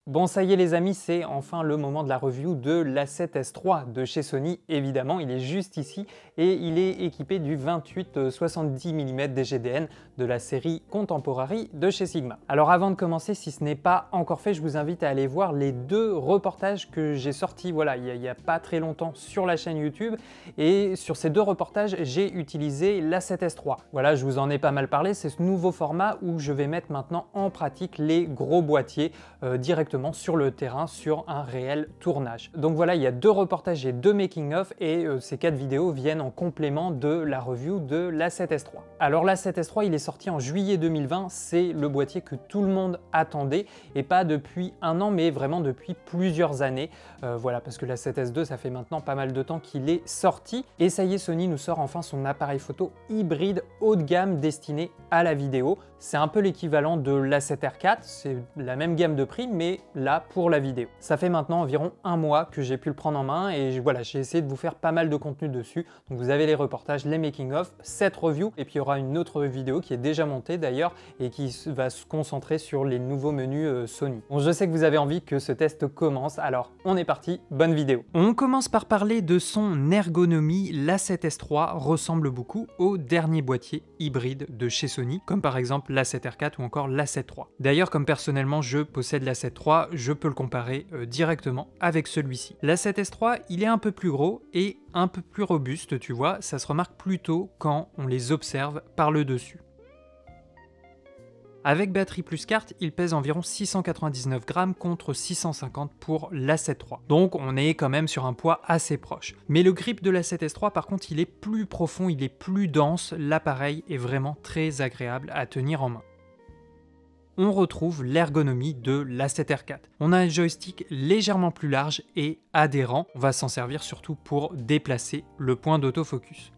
Bon, ça y est les amis, c'est enfin le moment de la review de l'A7S III de chez Sony. Évidemment, il est juste ici et il est équipé du 28-70 mm DGDN de la série Contemporary de chez Sigma. Alors avant de commencer, si ce n'est pas encore fait, je vous invite à aller voir les deux reportages que j'ai sortis voilà, il y a pas très longtemps sur la chaîne YouTube. Et sur ces deux reportages, j'ai utilisé l'A7S III. Voilà, je vous en ai pas mal parlé, c'est ce nouveau format où je vais mettre maintenant en pratique les gros boîtiers directement sur le terrain sur un réel tournage. Donc voilà, il y a deux reportages et deux making-of et ces 4 vidéos viennent en complément de la review de l'A7S III. Alors l'A7S III, il est sorti en juillet 2020, c'est le boîtier que tout le monde attendait et pas depuis un an mais vraiment depuis plusieurs années. Voilà, parce que l'A7S II, ça fait maintenant pas mal de temps qu'il est sorti et ça y est, Sony nous sort enfin son appareil photo hybride haut de gamme destiné à la vidéo. C'est un peu l'équivalent de l'A7R4, c'est la même gamme de prix mais là pour la vidéo. Ça fait maintenant environ un mois que j'ai pu le prendre en main et voilà, j'ai essayé de vous faire pas mal de contenu dessus. Donc vous avez les reportages, les making-of, cette review et puis il y aura une autre vidéo qui est déjà montée d'ailleurs et qui va se concentrer sur les nouveaux menus Sony. Bon, je sais que vous avez envie que ce test commence, alors on est parti, bonne vidéo. On commence par parler de son ergonomie. L'A7S III ressemble beaucoup au dernier boîtier hybride de chez Sony, comme par exemple l'A7R4 ou encore l'A7 III. D'ailleurs, comme personnellement je possède l'A7 III, je peux le comparer directement avec celui-ci. L'A7S III, il est un peu plus gros et un peu plus robuste, tu vois, ça se remarque plutôt quand on les observe par le dessus. Avec batterie plus carte, il pèse environ 699 grammes contre 650 pour l'A7 III. Donc on est quand même sur un poids assez proche. Mais le grip de l'A7S III par contre, il est plus profond, il est plus dense, l'appareil est vraiment très agréable à tenir en main. On retrouve l'ergonomie de l'A7R4. On a un joystick légèrement plus large et adhérent. On va s'en servir surtout pour déplacer le point d'autofocus.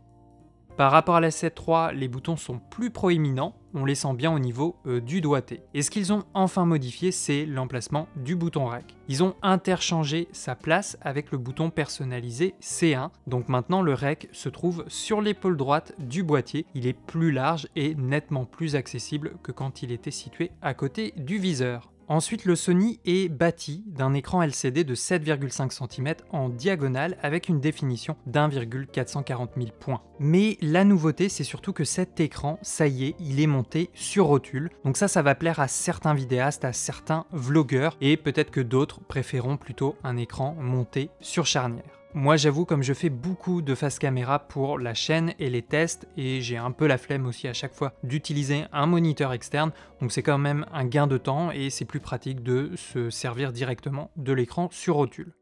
Par rapport à l'A7 III, les boutons sont plus proéminents, on les sent bien au niveau du doigté. Et ce qu'ils ont enfin modifié, c'est l'emplacement du bouton REC. Ils ont interchangé sa place avec le bouton personnalisé C1, donc maintenant le REC se trouve sur l'épaule droite du boîtier. Il est plus large et nettement plus accessible que quand il était situé à côté du viseur. Ensuite, le Sony est bâti d'un écran LCD de 7,5 cm en diagonale avec une définition d'1,440 000 points. Mais la nouveauté, c'est surtout que cet écran, ça y est, il est monté sur rotule. Donc ça va plaire à certains vidéastes, à certains vlogueurs et peut-être que d'autres préféreront plutôt un écran monté sur charnière. Moi j'avoue, comme je fais beaucoup de face caméra pour la chaîne et les tests, et j'ai un peu la flemme aussi à chaque fois d'utiliser un moniteur externe, donc c'est quand même un gain de temps et c'est plus pratique de se servir directement de l'écran sur rotule.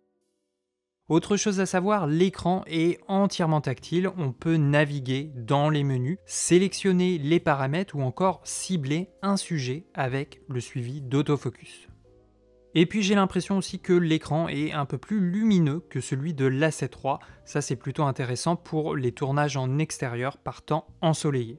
Autre chose à savoir, l'écran est entièrement tactile, on peut naviguer dans les menus, sélectionner les paramètres ou encore cibler un sujet avec le suivi d'autofocus. Et puis j'ai l'impression aussi que l'écran est un peu plus lumineux que celui de l'A7 III, ça c'est plutôt intéressant pour les tournages en extérieur par temps ensoleillé.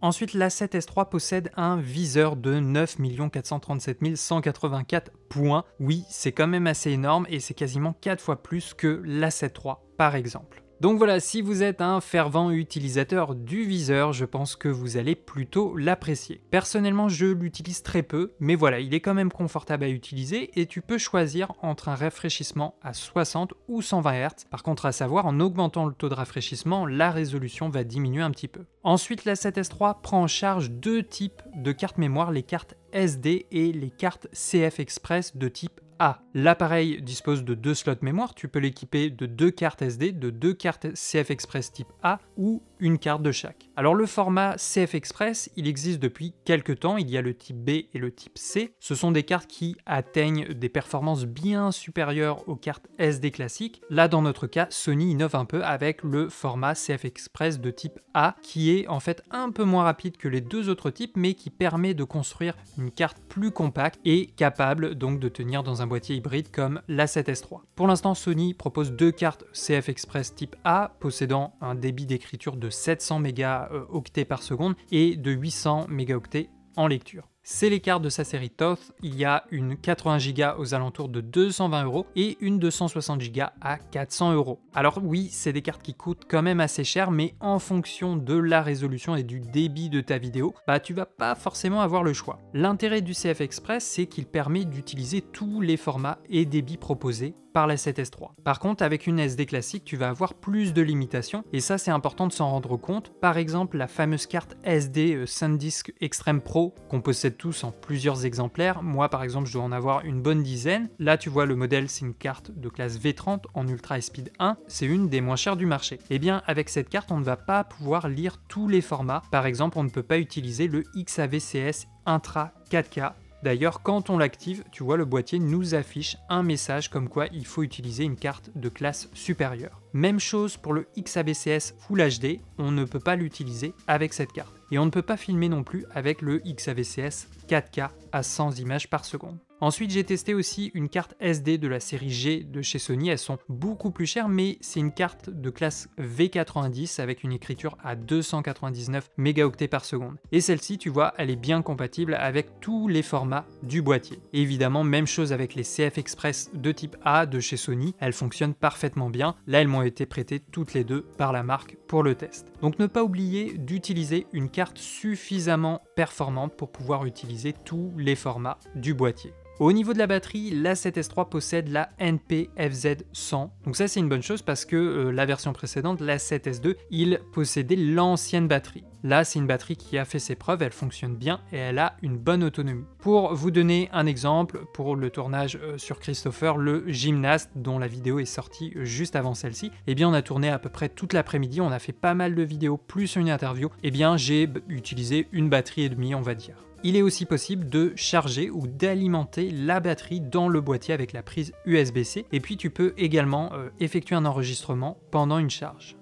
Ensuite, l'A7S III possède un viseur de 9 437 184 points. Oui, c'est quand même assez énorme et c'est quasiment 4 fois plus que l'A7 III par exemple. Donc voilà, si vous êtes un fervent utilisateur du viseur, je pense que vous allez plutôt l'apprécier. Personnellement, je l'utilise très peu, mais voilà, il est quand même confortable à utiliser et tu peux choisir entre un rafraîchissement à 60 ou 120 Hz. Par contre, à savoir, en augmentant le taux de rafraîchissement, la résolution va diminuer un petit peu. Ensuite, l'A7S III prend en charge deux types de cartes mémoire, les cartes SD et les cartes CF Express de type A. L'appareil dispose de 2 slots mémoire, tu peux l'équiper de 2 cartes SD, de 2 cartes CF Express type A ou une carte de chaque. Alors le format CF Express, il existe depuis quelques temps, il y a le type B et le type C. Ce sont des cartes qui atteignent des performances bien supérieures aux cartes SD classiques. Là dans notre cas, Sony innove un peu avec le format CF Express de type A qui est en fait un peu moins rapide que les deux autres types mais qui permet de construire une carte plus compacte et capable donc de tenir dans un boîtier hybride comme l'A7S III. Pour l'instant, Sony propose deux cartes CF Express type A possédant un débit d'écriture de 700 mégaoctets par seconde et de 800 mégaoctets en lecture. c'est les cartes de sa série Thoth. Il y a une 80 Go aux alentours de 220 € et une 260 Go à 400 €. Alors oui, c'est des cartes qui coûtent quand même assez cher, mais en fonction de la résolution et du débit de ta vidéo, tu vas pas forcément avoir le choix. L'intérêt du CF Express, c'est qu'il permet d'utiliser tous les formats et débits proposés par la 7S III. Par contre, avec une SD classique, tu vas avoir plus de limitations, et ça c'est important de s'en rendre compte. Par exemple, la fameuse carte SD SanDisk Extreme Pro, qu'on possède tous en plusieurs exemplaires. Moi par exemple, je dois en avoir une bonne dizaine. Là tu vois, le modèle c'est une carte de classe V30 en Ultra Speed 1, c'est une des moins chères du marché. Et bien avec cette carte, on ne va pas pouvoir lire tous les formats. Par exemple, on ne peut pas utiliser le XAVCS Intra 4K. D'ailleurs, quand on l'active, tu vois, le boîtier nous affiche un message comme quoi il faut utiliser une carte de classe supérieure. Même chose pour le XAVCS Full HD, on ne peut pas l'utiliser avec cette carte. Et on ne peut pas filmer non plus avec le XAVCS 4K à 100 images par seconde. Ensuite, j'ai testé aussi une carte SD de la série G de chez Sony. Elles sont beaucoup plus chères, mais c'est une carte de classe V90 avec une écriture à 299 mégaoctets par seconde. Et celle-ci, tu vois, elle est bien compatible avec tous les formats du boîtier. Et évidemment, même chose avec les CF Express de type A de chez Sony. Elles fonctionnent parfaitement bien. Là, elles m'ont été prêtées toutes les deux par la marque pour le test. Donc ne pas oublier d'utiliser une carte suffisamment performante pour pouvoir utiliser tous les formats du boîtier. Au niveau de la batterie, la 7S III possède la NP-FZ100. Donc ça c'est une bonne chose parce que la version précédente, la 7S II, il possédait l'ancienne batterie. Là, c'est une batterie qui a fait ses preuves, elle fonctionne bien et elle a une bonne autonomie. Pour vous donner un exemple, pour le tournage sur Christopher, le gymnaste dont la vidéo est sortie juste avant celle-ci, eh bien on a tourné à peu près toute l'après-midi, on a fait pas mal de vidéos plus une interview, eh bien j'ai utilisé une batterie et demie, on va dire. Il est aussi possible de charger ou d'alimenter la batterie dans le boîtier avec la prise USB-C et puis tu peux également effectuer un enregistrement pendant une charge.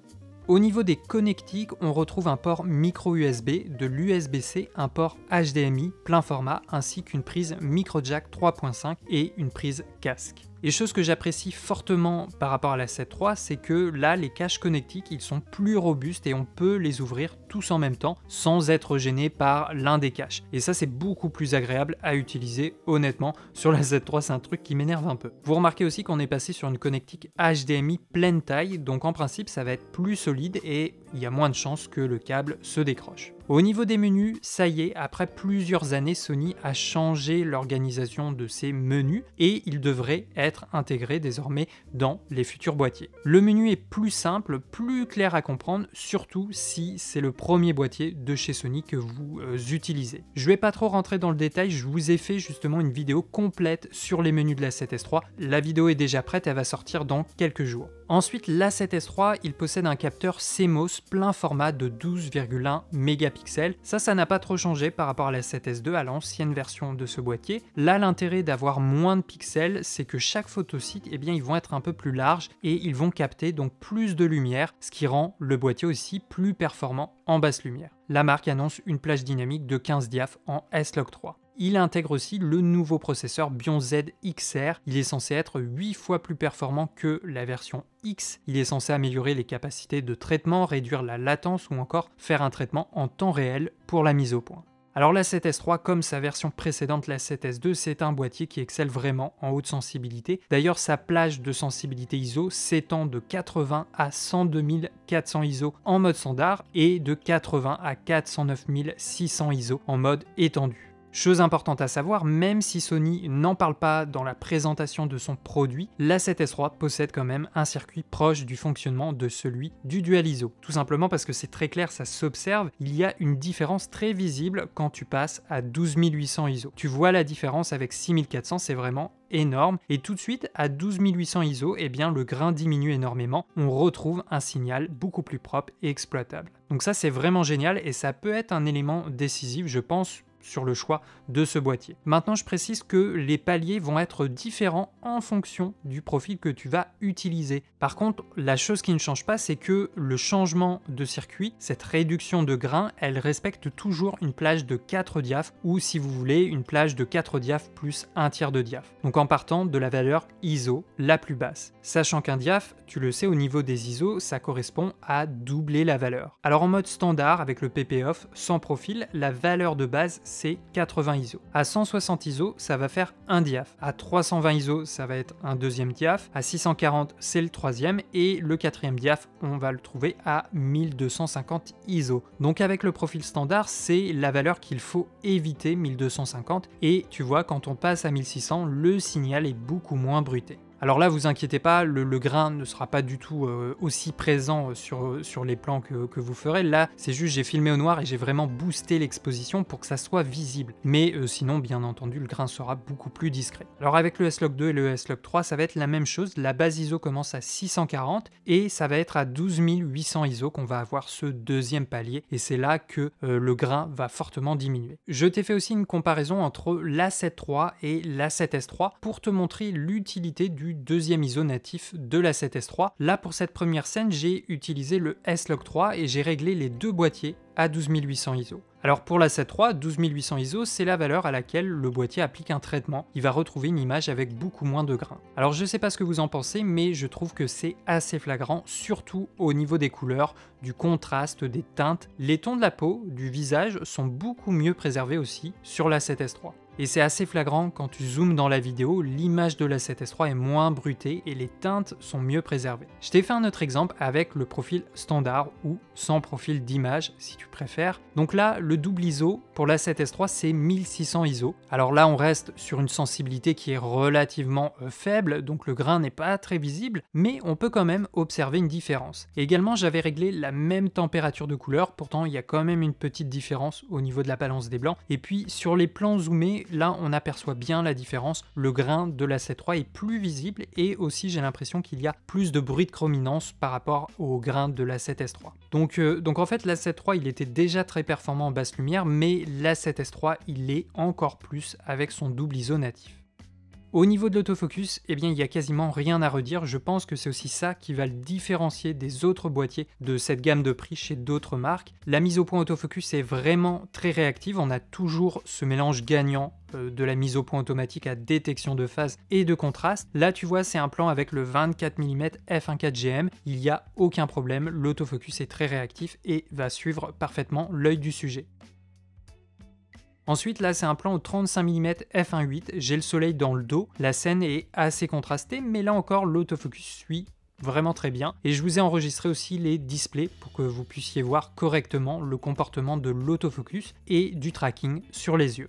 Au niveau des connectiques, on retrouve un port micro USB, de l'USB-C, un port HDMI plein format ainsi qu'une prise micro jack 3.5 et une prise casque. Et chose que j'apprécie fortement par rapport à la 7 III, c'est que là, les caches connectiques, ils sont plus robustes et on peut les ouvrir tous en même temps sans être gêné par l'un des caches. Et ça, c'est beaucoup plus agréable à utiliser, honnêtement. Sur la 7 III, c'est un truc qui m'énerve un peu. Vous remarquez aussi qu'on est passé sur une connectique HDMI pleine taille, donc en principe, ça va être plus solide et il y a moins de chances que le câble se décroche. Au niveau des menus, ça y est, après plusieurs années, Sony a changé l'organisation de ses menus et ils devraient être intégrés désormais dans les futurs boîtiers. Le menu est plus simple, plus clair à comprendre, surtout si c'est le premier boîtier de chez Sony que vous utilisez. Je vais pas trop rentrer dans le détail, je vous ai fait justement une vidéo complète sur les menus de la 7S III. La vidéo est déjà prête, elle va sortir dans quelques jours. Ensuite, la 7S III, il possède un capteur CMOS plein format de 12,1 mégapixels. Ça n'a pas trop changé par rapport à la 7S II, à l'ancienne version de ce boîtier. Là, l'intérêt d'avoir moins de pixels, c'est que chaque photosite, eh bien, ils vont être un peu plus larges et ils vont capter donc plus de lumière, ce qui rend le boîtier aussi plus performant en basse lumière. La marque annonce une plage dynamique de 15 diaph en S-Log 3. Il intègre aussi le nouveau processeur Bion Z XR. Il est censé être 8 fois plus performant que la version X. Il est censé améliorer les capacités de traitement, réduire la latence ou encore faire un traitement en temps réel pour la mise au point. Alors la 7S III, comme sa version précédente, la 7S II, c'est un boîtier qui excelle vraiment en haute sensibilité. D'ailleurs, sa plage de sensibilité ISO s'étend de 80 à 102 400 ISO en mode standard et de 80 à 409 600 ISO en mode étendu. Chose importante à savoir, même si Sony n'en parle pas dans la présentation de son produit, la 7S III possède quand même un circuit proche du fonctionnement de celui du Dual ISO. Tout simplement parce que c'est très clair, ça s'observe, il y a une différence très visible quand tu passes à 12 800 ISO. Tu vois la différence avec 6400, c'est vraiment énorme, et tout de suite à 12 800 ISO, eh bien le grain diminue énormément, on retrouve un signal beaucoup plus propre et exploitable. Donc ça c'est vraiment génial et ça peut être un élément décisif, je pense, sur le choix de ce boîtier. Maintenant, je précise que les paliers vont être différents en fonction du profil que tu vas utiliser. Par contre, la chose qui ne change pas, c'est que le changement de circuit, cette réduction de grain, elle respecte toujours une plage de 4 diaph ou si vous voulez, une plage de 4 diaph plus un tiers de diaph. Donc en partant de la valeur ISO la plus basse. Sachant qu'un diaph, tu le sais, au niveau des ISO, ça correspond à doubler la valeur. Alors en mode standard, avec le PP off, sans profil, la valeur de base, c'est 80 ISO. À 160 ISO, ça va faire un diaph. À 320 ISO, ça va être un deuxième diaph. À 640, c'est le troisième. Et le quatrième diaph, on va le trouver à 1250 ISO. Donc avec le profil standard, c'est la valeur qu'il faut éviter, 1250. Et tu vois, quand on passe à 1600, le signal est beaucoup moins bruité. Alors là, vous inquiétez pas, le grain ne sera pas du tout aussi présent sur les plans que vous ferez. Là, c'est juste j'ai filmé au noir et j'ai vraiment boosté l'exposition pour que ça soit visible. Mais sinon, bien entendu, le grain sera beaucoup plus discret. Alors avec le S-Log 2 et le S-Log 3, ça va être la même chose. La base ISO commence à 640 et ça va être à 12 800 ISO qu'on va avoir ce deuxième palier. Et c'est là que le grain va fortement diminuer. Je t'ai fait aussi une comparaison entre l'A7 III et l'A7S III pour te montrer l'utilité du deuxième ISO natif de la 7S III. Là, pour cette première scène, j'ai utilisé le S-Log 3 et j'ai réglé les deux boîtiers à 12 800 ISO. Alors pour la 7 III, 12 800 ISO, c'est la valeur à laquelle le boîtier applique un traitement. Il va retrouver une image avec beaucoup moins de grains. Alors je sais pas ce que vous en pensez, mais je trouve que c'est assez flagrant, surtout au niveau des couleurs, du contraste, des teintes. Les tons de la peau, du visage sont beaucoup mieux préservés aussi sur la 7S III. Et c'est assez flagrant quand tu zoomes dans la vidéo, l'image de la 7S III est moins bruitée et les teintes sont mieux préservées. Je t'ai fait un autre exemple avec le profil standard ou sans profil d'image si tu préfères. Donc là, le double ISO pour la 7S III c'est 1600 ISO. Alors là, on reste sur une sensibilité qui est relativement faible, donc le grain n'est pas très visible, mais on peut quand même observer une différence. Et également, j'avais réglé la même température de couleur, pourtant il y a quand même une petite différence au niveau de la balance des blancs. Et puis sur les plans zoomés, là on aperçoit bien la différence, le grain de la 7 III est plus visible et aussi j'ai l'impression qu'il y a plus de bruit de chrominance par rapport au grain de la 7S III. Donc en fait la 7 III il était déjà très performant en basse lumière, mais la 7S III il l'est encore plus avec son double ISO natif. Au niveau de l'autofocus, eh bien il n'y a quasiment rien à redire, je pense que c'est aussi ça qui va le différencier des autres boîtiers de cette gamme de prix chez d'autres marques. La mise au point autofocus est vraiment très réactive, on a toujours ce mélange gagnant de la mise au point automatique à détection de phase et de contraste. Là tu vois c'est un plan avec le 24 mm f1.4GM, il n'y a aucun problème, l'autofocus est très réactif et va suivre parfaitement l'œil du sujet. Ensuite, là, c'est un plan au 35 mm f1.8, j'ai le soleil dans le dos, la scène est assez contrastée, mais là encore, l'autofocus suit vraiment très bien. Et je vous ai enregistré aussi les displays pour que vous puissiez voir correctement le comportement de l'autofocus et du tracking sur les yeux.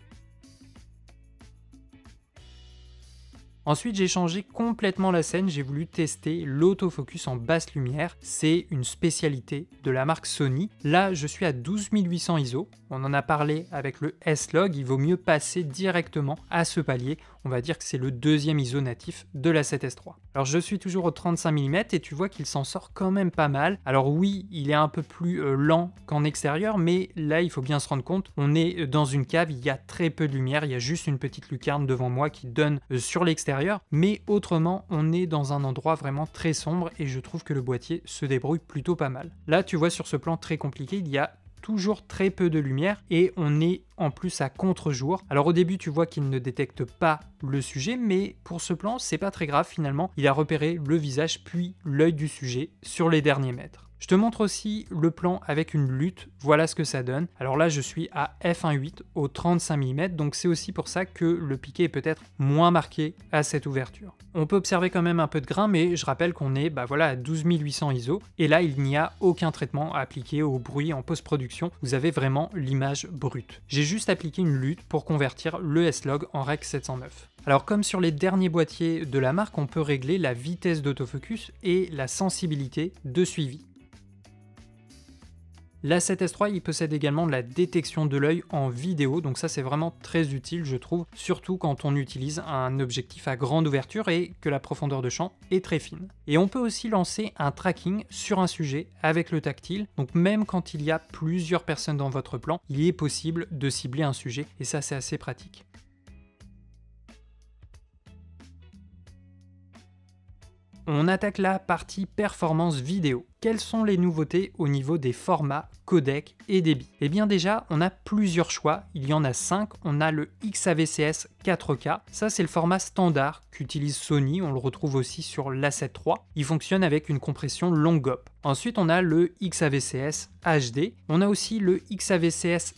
Ensuite, j'ai changé complètement la scène, j'ai voulu tester l'autofocus en basse lumière, c'est une spécialité de la marque Sony. Là, je suis à 12 800 ISO, on en a parlé avec le S-Log, il vaut mieux passer directement à ce palier, on va dire que c'est le deuxième ISO natif de la 7S III. Alors je suis toujours au 35 mm et tu vois qu'il s'en sort quand même pas mal. Alors oui, il est un peu plus lent qu'en extérieur, mais là il faut bien se rendre compte, on est dans une cave, il y a très peu de lumière, il y a juste une petite lucarne devant moi qui donne sur l'extérieur, mais autrement on est dans un endroit vraiment très sombre et je trouve que le boîtier se débrouille plutôt pas mal. Là tu vois sur ce plan très compliqué, il y a toujours très peu de lumière et on est en plus à contre-jour. Alors au début tu vois qu'il ne détecte pas le sujet, mais pour ce plan c'est pas très grave finalement, il a repéré le visage puis l'œil du sujet sur les derniers mètres. Je te montre aussi le plan avec une lutte, voilà ce que ça donne. Alors là je suis à f1.8 au 35 mm, donc c'est aussi pour ça que le piqué est peut-être moins marqué à cette ouverture. On peut observer quand même un peu de grain, mais je rappelle qu'on est à 12 800 ISO, et là il n'y a aucun traitement à appliquer au bruit en post-production, vous avez vraiment l'image brute. J'ai juste appliqué une lutte pour convertir le S-Log en Rec 709. Alors comme sur les derniers boîtiers de la marque, on peut régler la vitesse d'autofocus et la sensibilité de suivi. La 7S III il possède également la détection de l'œil en vidéo, donc ça c'est vraiment très utile je trouve, surtout quand on utilise un objectif à grande ouverture et que la profondeur de champ est très fine. Et on peut aussi lancer un tracking sur un sujet avec le tactile, donc même quand il y a plusieurs personnes dans votre plan, il est possible de cibler un sujet et ça c'est assez pratique. On attaque la partie performance vidéo. Quelles sont les nouveautés au niveau des formats, codec et débit? Eh bien déjà, on a plusieurs choix, il y en a 5. On a le XAVCS 4K, ça c'est le format standard qu'utilise Sony, on le retrouve aussi sur l'A7 III. Il fonctionne avec une compression long-GOP. Ensuite, on a le XAVCS HD, on a aussi le XAVCS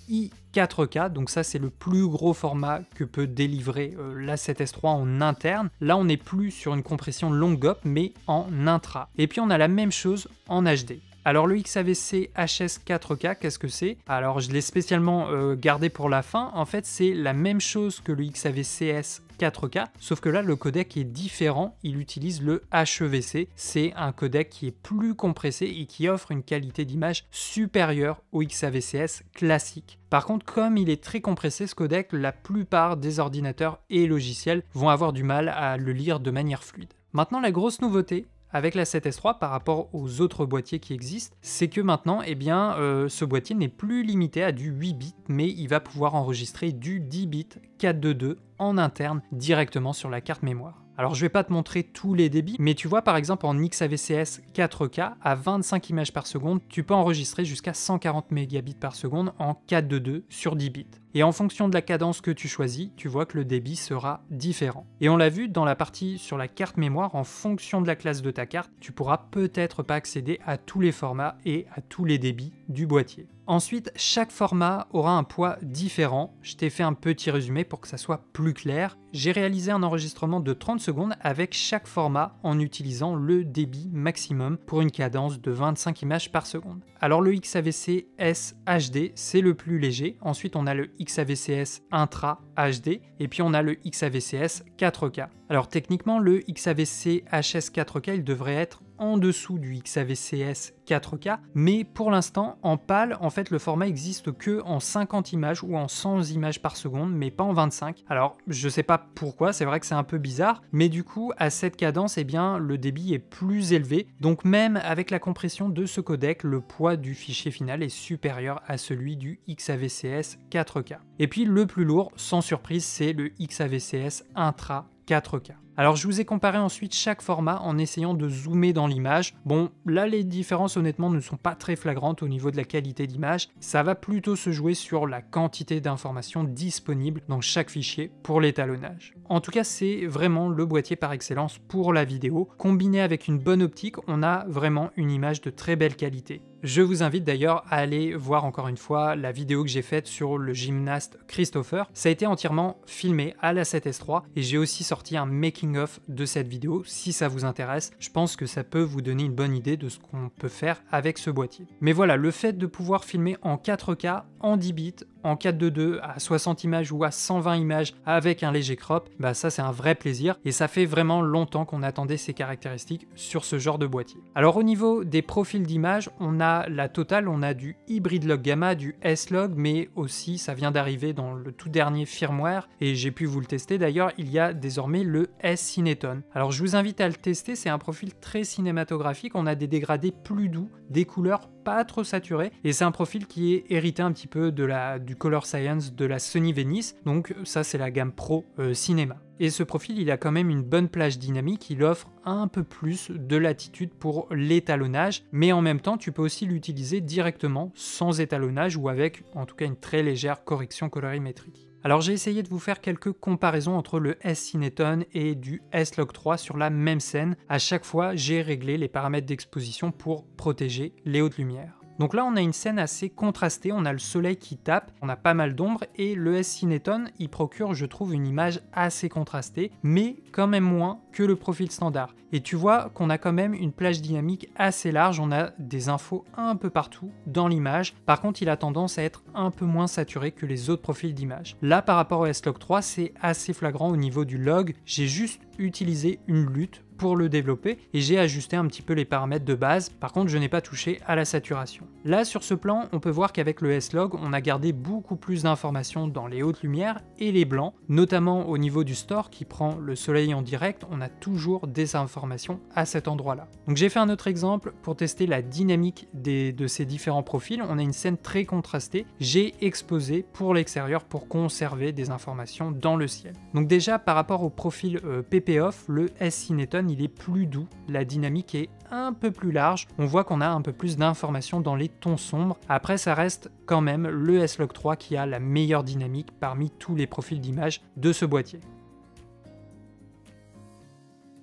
4K, donc ça c'est le plus gros format que peut délivrer l'A7S III en interne. Là on n'est plus sur une compression long GOP mais en intra. Et puis on a la même chose en HD. Alors le XAVC HS 4K, qu'est-ce que c'est? Alors je l'ai spécialement gardé pour la fin. En fait c'est la même chose que le XAVCS 4K, sauf que là le codec est différent, il utilise le HEVC, c'est un codec qui est plus compressé et qui offre une qualité d'image supérieure au XAVCS classique. Par contre, comme il est très compressé ce codec, la plupart des ordinateurs et logiciels vont avoir du mal à le lire de manière fluide. Maintenant la grosse nouveauté, avec l'A7S III par rapport aux autres boîtiers qui existent, c'est que maintenant, ce boîtier n'est plus limité à du 8 bits, mais il va pouvoir enregistrer du 10 bits 422 en interne directement sur la carte mémoire. Alors je vais pas te montrer tous les débits, mais tu vois par exemple en XAVCS 4K à 25 images par seconde, tu peux enregistrer jusqu'à 140 mégabits par seconde en 422 sur 10 bits. Et en fonction de la cadence que tu choisis, tu vois que le débit sera différent. Et on l'a vu dans la partie sur la carte mémoire, en fonction de la classe de ta carte, tu pourras peut-être pas accéder à tous les formats et à tous les débits du boîtier. Ensuite, chaque format aura un poids différent. Je t'ai fait un petit résumé pour que ça soit plus clair. J'ai réalisé un enregistrement de 30 secondes avec chaque format en utilisant le débit maximum pour une cadence de 25 images par seconde. Alors le XAVC-S HD, c'est le plus léger. Ensuite, on a le XAVCS Intra HD et puis on a le XAVCS 4K. Alors techniquement, le XAVC HS 4K, il devrait être en dessous du XAVCS 4K, mais pour l'instant, en PAL, en fait, le format existe que en 50 images ou en 100 images par seconde, mais pas en 25. Alors, je sais pas pourquoi, c'est vrai que c'est un peu bizarre, mais du coup, à cette cadence, eh bien, le débit est plus élevé, donc même avec la compression de ce codec, le poids du fichier final est supérieur à celui du XAVCS 4K. Et puis, le plus lourd, sans surprise, c'est le XAVCS Intra 4K. Alors je vous ai comparé ensuite chaque format en essayant de zoomer dans l'image. Bon, là les différences honnêtement ne sont pas très flagrantes au niveau de la qualité d'image. Ça va plutôt se jouer sur la quantité d'informations disponibles dans chaque fichier pour l'étalonnage. En tout cas, c'est vraiment le boîtier par excellence pour la vidéo. Combiné avec une bonne optique, on a vraiment une image de très belle qualité. Je vous invite d'ailleurs à aller voir encore une fois la vidéo que j'ai faite sur le gymnaste Christopher. Ça a été entièrement filmé à l'A7S III et j'ai aussi sorti un making-of de cette vidéo. Si ça vous intéresse, je pense que ça peut vous donner une bonne idée de ce qu'on peut faire avec ce boîtier. Mais voilà, le fait de pouvoir filmer en 4K, en 10 bits, en 4:2 à 60 images ou à 120 images avec un léger crop, bah ça c'est un vrai plaisir et ça fait vraiment longtemps qu'on attendait ces caractéristiques sur ce genre de boîtier. Alors au niveau des profils d'images, on a la totale, on a du Hybrid Log Gamma, du S-Log, mais aussi ça vient d'arriver dans le tout dernier firmware et j'ai pu vous le tester d'ailleurs, il y a désormais le S-Cineton. Alors je vous invite à le tester, c'est un profil très cinématographique, on a des dégradés plus doux, des couleurs pas trop saturées et c'est un profil qui est hérité un petit peu du Color Science de la Sony Venice, donc ça c'est la gamme Pro Cinéma. Et ce profil, il a quand même une bonne plage dynamique, il offre un peu plus de latitude pour l'étalonnage, mais en même temps, tu peux aussi l'utiliser directement sans étalonnage ou avec en tout cas une très légère correction colorimétrique. Alors j'ai essayé de vous faire quelques comparaisons entre le S-Cineton et du S-Log 3 sur la même scène. À chaque fois, j'ai réglé les paramètres d'exposition pour protéger les hautes lumières. Donc là, on a une scène assez contrastée, on a le soleil qui tape, on a pas mal d'ombre et le S-Cineton, il procure, je trouve, une image assez contrastée, mais quand même moins que le profil standard. Et tu vois qu'on a quand même une plage dynamique assez large, on a des infos un peu partout dans l'image. Par contre, il a tendance à être un peu moins saturé que les autres profils d'image. Là, par rapport au S-Log 3, c'est assez flagrant au niveau du log. J'ai juste utilisé une lutte pour le développer et j'ai ajusté un petit peu les paramètres de base. Par contre, je n'ai pas touché à la saturation. Là, sur ce plan, on peut voir qu'avec le S-Log, on a gardé beaucoup plus d'informations dans les hautes lumières et les blancs, notamment au niveau du store qui prend le soleil en direct, on a toujours des informations à cet endroit-là. Donc j'ai fait un autre exemple pour tester la dynamique de ces différents profils. On a une scène très contrastée. J'ai exposé pour l'extérieur pour conserver des informations dans le ciel. Donc déjà, par rapport au profil PP-Off, le S-Cineton, il est plus doux, la dynamique est un peu plus large, on voit qu'on a un peu plus d'informations dans les tons sombres. Après, ça reste quand même le S-Log 3 qui a la meilleure dynamique parmi tous les profils d'image de ce boîtier.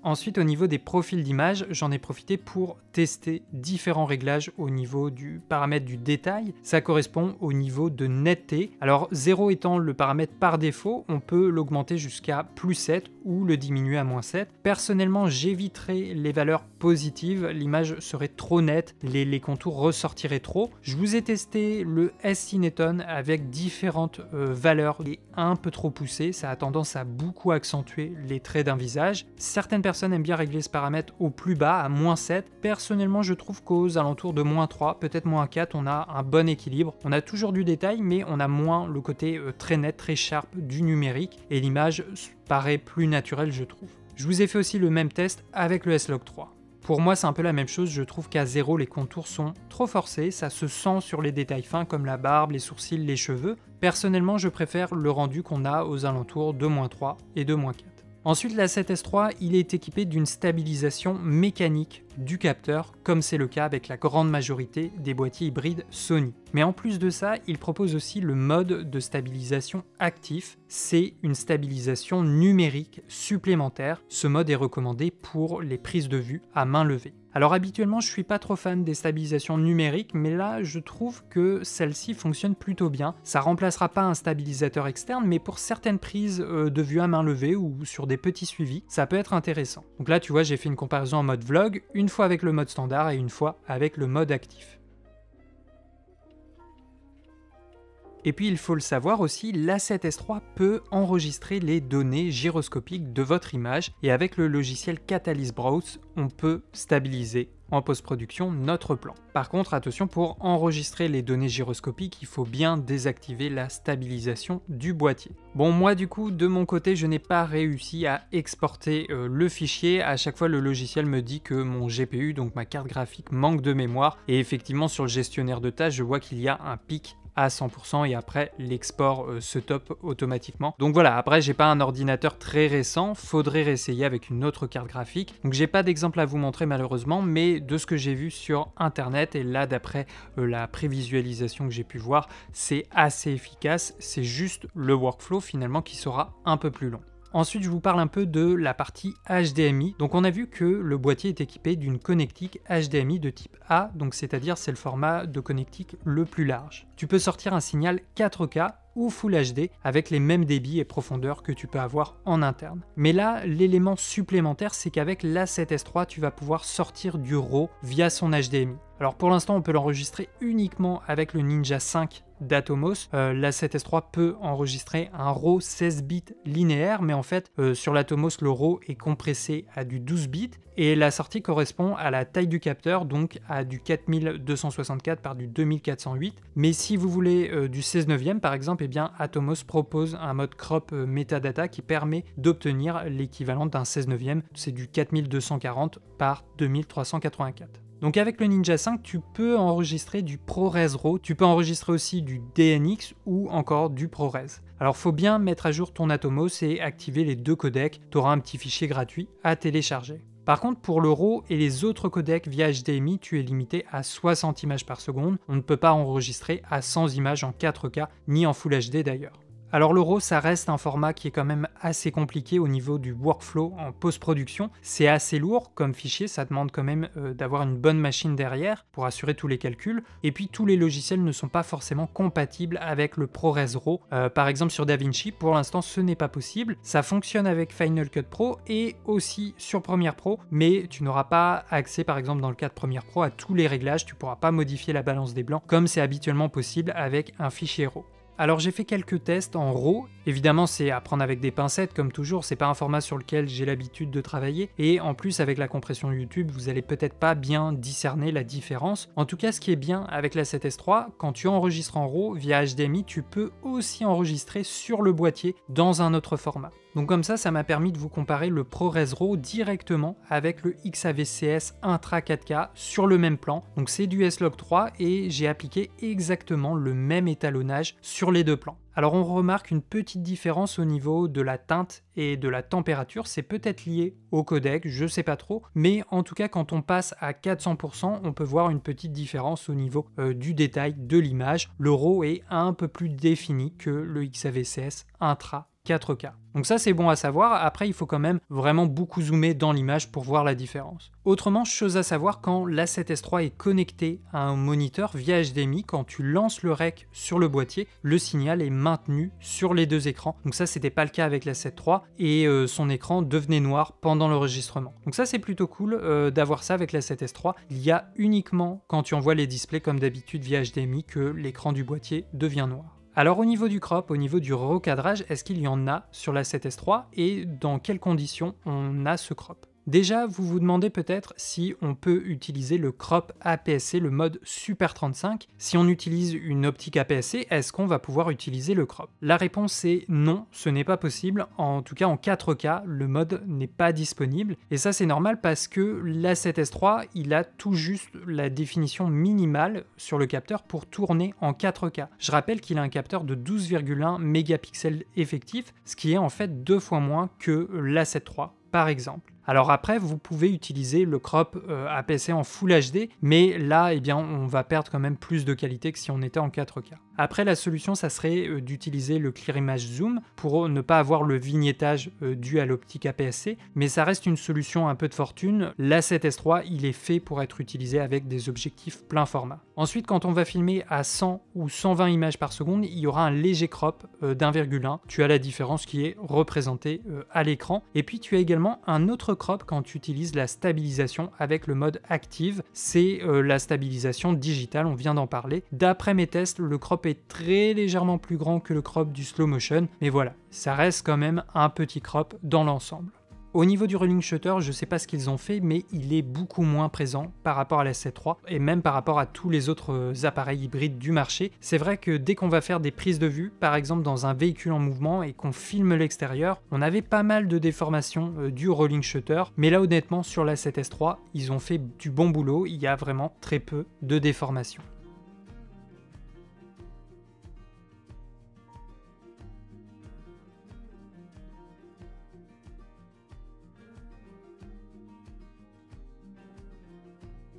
Ensuite, au niveau des profils d'image, j'en ai profité pour tester différents réglages au niveau du paramètre du détail. Ça correspond au niveau de netteté. Alors 0 étant le paramètre par défaut, on peut l'augmenter jusqu'à +7 ou le diminuer à -7. Personnellement, j'éviterai les valeurs positives, l'image serait trop nette, les contours ressortiraient trop. Je vous ai testé le S-Cineton avec différentes valeurs et un peu trop poussées, ça a tendance à beaucoup accentuer les traits d'un visage. Certaines personnes aiment bien régler ce paramètre au plus bas, à -7. Personnellement, je trouve qu'aux alentours de -3, peut-être -4, on a un bon équilibre. On a toujours du détail, mais on a moins le côté très net, très sharp du numérique, et l'image paraît plus naturelle, je trouve. Je vous ai fait aussi le même test avec le S-Log 3. Pour moi, c'est un peu la même chose, je trouve qu'à 0, les contours sont trop forcés, ça se sent sur les détails fins comme la barbe, les sourcils, les cheveux. Personnellement, je préfère le rendu qu'on a aux alentours de -3 et de -4. Ensuite, l'A7S III, il est équipé d'une stabilisation mécanique du capteur, comme c'est le cas avec la grande majorité des boîtiers hybrides Sony. Mais en plus de ça, il propose aussi le mode de stabilisation actif. C'est une stabilisation numérique supplémentaire. Ce mode est recommandé pour les prises de vue à main levée. Alors habituellement, je suis pas trop fan des stabilisations numériques, mais là, je trouve que celle-ci fonctionne plutôt bien. Ça remplacera pas un stabilisateur externe, mais pour certaines prises de vue à main levée ou sur des petits suivis, ça peut être intéressant. Donc là, tu vois, j'ai fait une comparaison en mode vlog, une fois avec le mode standard et une fois avec le mode actif. Et puis il faut le savoir aussi, l'A7S III peut enregistrer les données gyroscopiques de votre image et avec le logiciel Catalyst Browse, on peut stabiliser en post-production notre plan. Par contre, attention, pour enregistrer les données gyroscopiques, il faut bien désactiver la stabilisation du boîtier. Bon, moi du coup, de mon côté, je n'ai pas réussi à exporter le fichier. À chaque fois, le logiciel me dit que mon GPU, donc ma carte graphique, manque de mémoire. Et effectivement, sur le gestionnaire de tâches, je vois qu'il y a un pic à 100% et après l'export se top automatiquement. Donc voilà, après j'ai pas un ordinateur très récent, faudrait réessayer avec une autre carte graphique. Donc j'ai pas d'exemple à vous montrer malheureusement, mais de ce que j'ai vu sur internet et là d'après la prévisualisation que j'ai pu voir, c'est assez efficace, c'est juste le workflow finalement qui sera un peu plus long. Ensuite, je vous parle un peu de la partie HDMI. Donc on a vu que le boîtier est équipé d'une connectique HDMI de type A, donc c'est-à-dire c'est le format de connectique le plus large. Tu peux sortir un signal 4K ou Full HD avec les mêmes débits et profondeurs que tu peux avoir en interne. Mais là, l'élément supplémentaire, c'est qu'avec l'A7S III, tu vas pouvoir sortir du RAW via son HDMI. Alors pour l'instant, on peut l'enregistrer uniquement avec le Ninja 5 d'Atomos. L'A7S III peut enregistrer un RAW 16 bits linéaire, mais en fait, sur l'Atomos, le RAW est compressé à du 12 bits et la sortie correspond à la taille du capteur, donc à du 4264 par du 2408. Mais si vous voulez du 16/9 par exemple, eh bien Atomos propose un mode crop metadata qui permet d'obtenir l'équivalent d'un 16/9, c'est du 4240 par 2384. Donc avec le Ninja 5, tu peux enregistrer du ProRes RAW, tu peux enregistrer aussi du DNX ou encore du ProRes. Alors faut bien mettre à jour ton Atomos et activer les deux codecs, tu auras un petit fichier gratuit à télécharger. Par contre, pour le RAW et les autres codecs via HDMI, tu es limité à 60 images par seconde. On ne peut pas enregistrer à 100 images en 4K, ni en Full HD d'ailleurs. Alors le RAW, ça reste un format qui est quand même assez compliqué au niveau du workflow en post-production. C'est assez lourd comme fichier, ça demande quand même d'avoir une bonne machine derrière pour assurer tous les calculs. Et puis tous les logiciels ne sont pas forcément compatibles avec le ProRes RAW. Par exemple sur DaVinci, pour l'instant ce n'est pas possible. Ça fonctionne avec Final Cut Pro et aussi sur Premiere Pro, mais tu n'auras pas accès par exemple dans le cas de Premiere Pro à tous les réglages, tu ne pourras pas modifier la balance des blancs comme c'est habituellement possible avec un fichier RAW. Alors j'ai fait quelques tests en RAW, évidemment c'est à prendre avec des pincettes comme toujours, c'est pas un format sur lequel j'ai l'habitude de travailler et en plus avec la compression YouTube vous allez peut-être pas bien discerner la différence. En tout cas ce qui est bien avec l'A7S III, quand tu enregistres en RAW via HDMI tu peux aussi enregistrer sur le boîtier dans un autre format. Donc comme ça m'a permis de vous comparer le ProRes RAW directement avec le XAVCS Intra 4K sur le même plan. Donc c'est du S-Log 3 et j'ai appliqué exactement le même étalonnage sur les deux plans. Alors on remarque une petite différence au niveau de la teinte et de la température, c'est peut-être lié au codec, je sais pas trop, mais en tout cas quand on passe à 400%, on peut voir une petite différence au niveau du détail de l'image. Le RAW est un peu plus défini que le XAVCS Intra 4K. Donc ça c'est bon à savoir, après il faut quand même vraiment beaucoup zoomer dans l'image pour voir la différence. Autrement, chose à savoir, quand l'A7S III est connecté à un moniteur via HDMI, quand tu lances le rec sur le boîtier, le signal est maintenu sur les deux écrans. Donc ça c'était pas le cas avec l'A7 III et son écran devenait noir pendant l'enregistrement. Donc ça c'est plutôt cool d'avoir ça avec l'A7S III. Il y a uniquement quand tu envoies les displays comme d'habitude via HDMI que l'écran du boîtier devient noir. Alors au niveau du crop, au niveau du recadrage, est-ce qu'il y en a sur la 7S III et dans quelles conditions on a ce crop? Déjà, vous vous demandez peut-être si on peut utiliser le crop APS-C, le mode Super 35. Si on utilise une optique APS-C, est-ce qu'on va pouvoir utiliser le crop? La réponse est non, ce n'est pas possible. En tout cas, en 4K, le mode n'est pas disponible. Et ça, c'est normal parce que l'A7S III, il a tout juste la définition minimale sur le capteur pour tourner en 4K. Je rappelle qu'il a un capteur de 12,1 mégapixels effectif, ce qui est en fait 2 fois moins que l'A7 III, par exemple. Alors après, vous pouvez utiliser le crop APS-C en Full HD, mais là, eh bien, on va perdre quand même plus de qualité que si on était en 4K. Après, la solution, ça serait d'utiliser le Clear Image Zoom pour ne pas avoir le vignettage dû à l'optique APS-C, mais ça reste une solution un peu de fortune. L'A7S III, il est fait pour être utilisé avec des objectifs plein format. Ensuite, quand on va filmer à 100 ou 120 images par seconde, il y aura un léger crop d'1,1. Tu as la différence qui est représentée à l'écran. Et puis, tu as également un autre crop quand tu utilises la stabilisation avec le mode Active. C'est la stabilisation digitale, on vient d'en parler. D'après mes tests, le crop est très légèrement plus grand que le crop du slow motion, mais voilà, ça reste quand même un petit crop dans l'ensemble. Au niveau du rolling shutter, je ne sais pas ce qu'ils ont fait, mais il est beaucoup moins présent par rapport à la 7 III et même par rapport à tous les autres appareils hybrides du marché. C'est vrai que dès qu'on va faire des prises de vue, par exemple dans un véhicule en mouvement et qu'on filme l'extérieur, on avait pas mal de déformations du rolling shutter, mais là honnêtement sur la 7S III, ils ont fait du bon boulot, il y a vraiment très peu de déformations.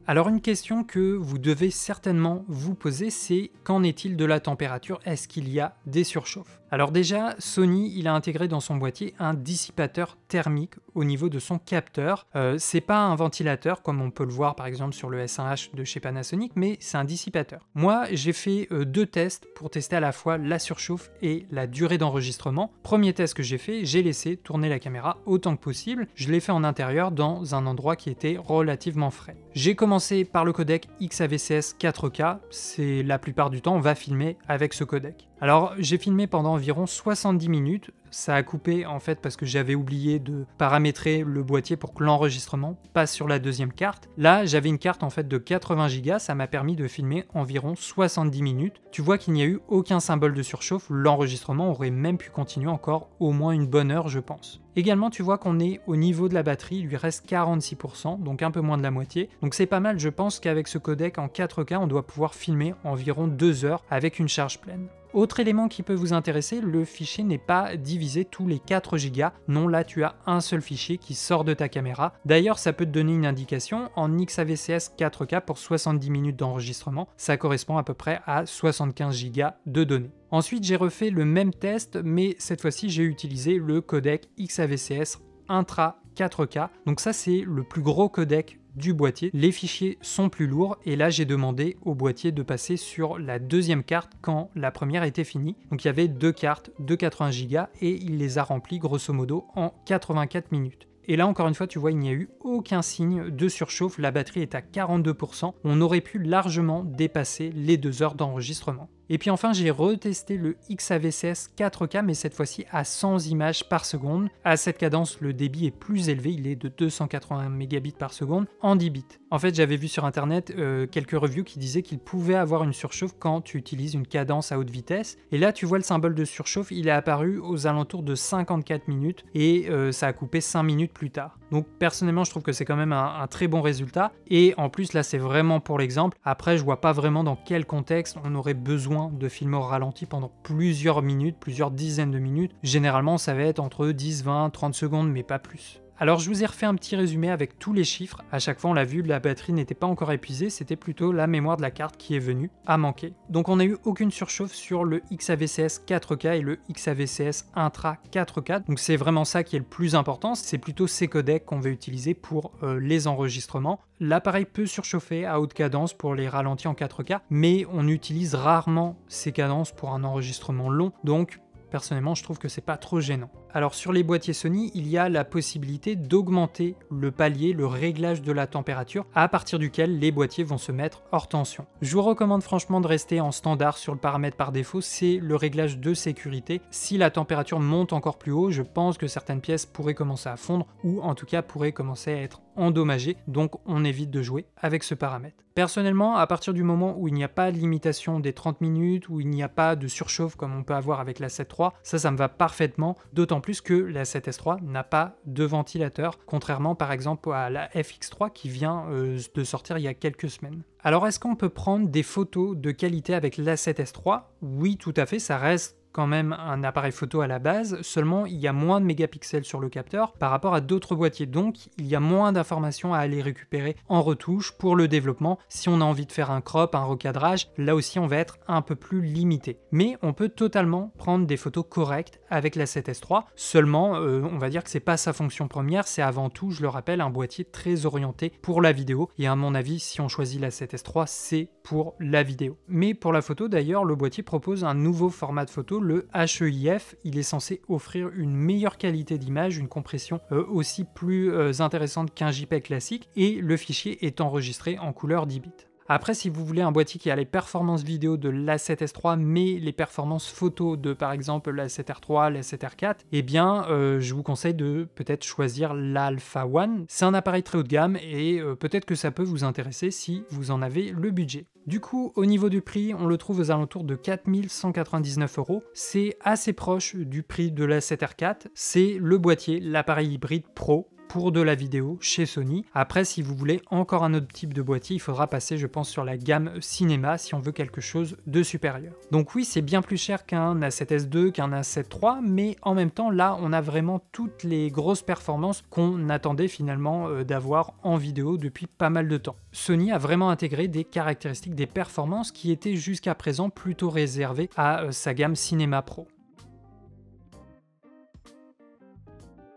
Alors une question que vous devez certainement vous poser, c'est qu'en est-il de la température? Est-ce qu'il y a des surchauffes? Alors déjà, Sony, il a intégré dans son boîtier un dissipateur thermique au niveau de son capteur. C'est pas un ventilateur comme on peut le voir par exemple sur le S1H de chez Panasonic, mais c'est un dissipateur. Moi, j'ai fait 2 tests pour tester à la fois la surchauffe et la durée d'enregistrement. Premier test que j'ai fait, j'ai laissé tourner la caméra autant que possible. Je l'ai fait en intérieur dans un endroit qui était relativement frais. J'ai commencé par le codec XAVCS 4K, c'est la plupart du temps on va filmer avec ce codec. Alors j'ai filmé pendant environ 70 minutes, ça a coupé en fait parce que j'avais oublié de paramétrer le boîtier pour que l'enregistrement passe sur la deuxième carte. Là j'avais une carte en fait de 80 Go, ça m'a permis de filmer environ 70 minutes. Tu vois qu'il n'y a eu aucun symbole de surchauffe, l'enregistrement aurait même pu continuer encore au moins une bonne heure je pense. Également tu vois qu'on est au niveau de la batterie, il lui reste 46%, donc un peu moins de la moitié. Donc c'est pas mal, je pense qu'avec ce codec en 4K on doit pouvoir filmer environ 2 heures avec une charge pleine. Autre élément qui peut vous intéresser, le fichier n'est pas divisé tous les 4 Go. Non, là tu as un seul fichier qui sort de ta caméra. D'ailleurs, ça peut te donner une indication. En XAVCS 4K pour 70 minutes d'enregistrement, ça correspond à peu près à 75 Go de données. Ensuite, j'ai refait le même test, mais cette fois-ci, j'ai utilisé le codec XAVCS Intra 4K. Donc ça, c'est le plus gros codec du boîtier. Les fichiers sont plus lourds et là j'ai demandé au boîtier de passer sur la deuxième carte quand la première était finie. Donc il y avait 2 cartes de 80 Go et il les a remplies grosso modo en 84 minutes. Et là encore une fois tu vois il n'y a eu aucun signe de surchauffe, la batterie est à 42%, on aurait pu largement dépasser les 2 heures d'enregistrement. Et puis enfin, j'ai retesté le XAVCS 4K, mais cette fois-ci à 100 images par seconde. À cette cadence, le débit est plus élevé, il est de 280 mégabits par seconde en 10 bits. En fait, j'avais vu sur internet quelques reviews qui disaient qu'il pouvait avoir une surchauffe quand tu utilises une cadence à haute vitesse. Et là, tu vois le symbole de surchauffe, il est apparu aux alentours de 54 minutes et ça a coupé 5 minutes plus tard. Donc personnellement, je trouve que c'est quand même un très bon résultat. Et en plus, là, c'est vraiment pour l'exemple. Après, je vois pas vraiment dans quel contexte on aurait besoin de filmer au ralenti pendant plusieurs minutes, plusieurs dizaines de minutes. Généralement, ça va être entre 10, 20, 30 secondes, mais pas plus. Alors je vous ai refait un petit résumé avec tous les chiffres. À chaque fois on l'a vu, la batterie n'était pas encore épuisée, c'était plutôt la mémoire de la carte qui est venue à manquer. Donc on n'a eu aucune surchauffe sur le XAVCS 4K et le XAVCS Intra 4K. Donc c'est vraiment ça qui est le plus important, c'est plutôt ces codecs qu'on va utiliser pour les enregistrements. L'appareil peut surchauffer à haute cadence pour les ralentis en 4K, mais on utilise rarement ces cadences pour un enregistrement long, donc personnellement je trouve que c'est pas trop gênant. Alors sur les boîtiers Sony, il y a la possibilité d'augmenter le palier, le réglage de la température, à partir duquel les boîtiers vont se mettre hors tension. Je vous recommande franchement de rester en standard sur le paramètre par défaut, c'est le réglage de sécurité. Si la température monte encore plus haut, je pense que certaines pièces pourraient commencer à fondre, ou en tout cas pourraient commencer à être endommagées, donc on évite de jouer avec ce paramètre. Personnellement, à partir du moment où il n'y a pas de limitation des 30 minutes, où il n'y a pas de surchauffe comme on peut avoir avec la 7 III, ça me va parfaitement, d'autant plus que la 7S3 n'a pas de ventilateur, contrairement par exemple à la FX3 qui vient de sortir il y a quelques semaines. Alors est-ce qu'on peut prendre des photos de qualité avec la 7S3 ? Oui, tout à fait, ça reste quand même un appareil photo à la base, seulement il y a moins de mégapixels sur le capteur par rapport à d'autres boîtiers, donc il y a moins d'informations à aller récupérer en retouche pour le développement. Si on a envie de faire un crop, un recadrage, là aussi on va être un peu plus limité. Mais on peut totalement prendre des photos correctes avec la 7S3, seulement on va dire que c'est pas sa fonction première, c'est avant tout, je le rappelle, un boîtier très orienté pour la vidéo, et à mon avis si on choisit la 7S3 c'est pour la vidéo. Mais pour la photo d'ailleurs, le boîtier propose un nouveau format de photo, le HEIF. Il est censé offrir une meilleure qualité d'image, une compression aussi plus intéressante qu'un JPEG classique, et le fichier est enregistré en couleur 10 bits. Après, si vous voulez un boîtier qui a les performances vidéo de la 7S3 mais les performances photo de par exemple la 7R3, la 7R4, eh bien je vous conseille de peut-être choisir l'Alpha One. C'est un appareil très haut de gamme et peut-être que ça peut vous intéresser si vous en avez le budget. Du coup, au niveau du prix, on le trouve aux alentours de 4 199 €. C'est assez proche du prix de la 7R4. C'est le boîtier, l'appareil hybride Pro pour de la vidéo chez Sony. Après, si vous voulez encore un autre type de boîtier, il faudra passer, je pense, sur la gamme cinéma si on veut quelque chose de supérieur. Donc oui, c'est bien plus cher qu'un A7S II, qu'un A7 III, mais en même temps, là, on a vraiment toutes les grosses performances qu'on attendait finalement d'avoir en vidéo depuis pas mal de temps. Sony a vraiment intégré des caractéristiques, des performances qui étaient jusqu'à présent plutôt réservées à sa gamme cinéma pro.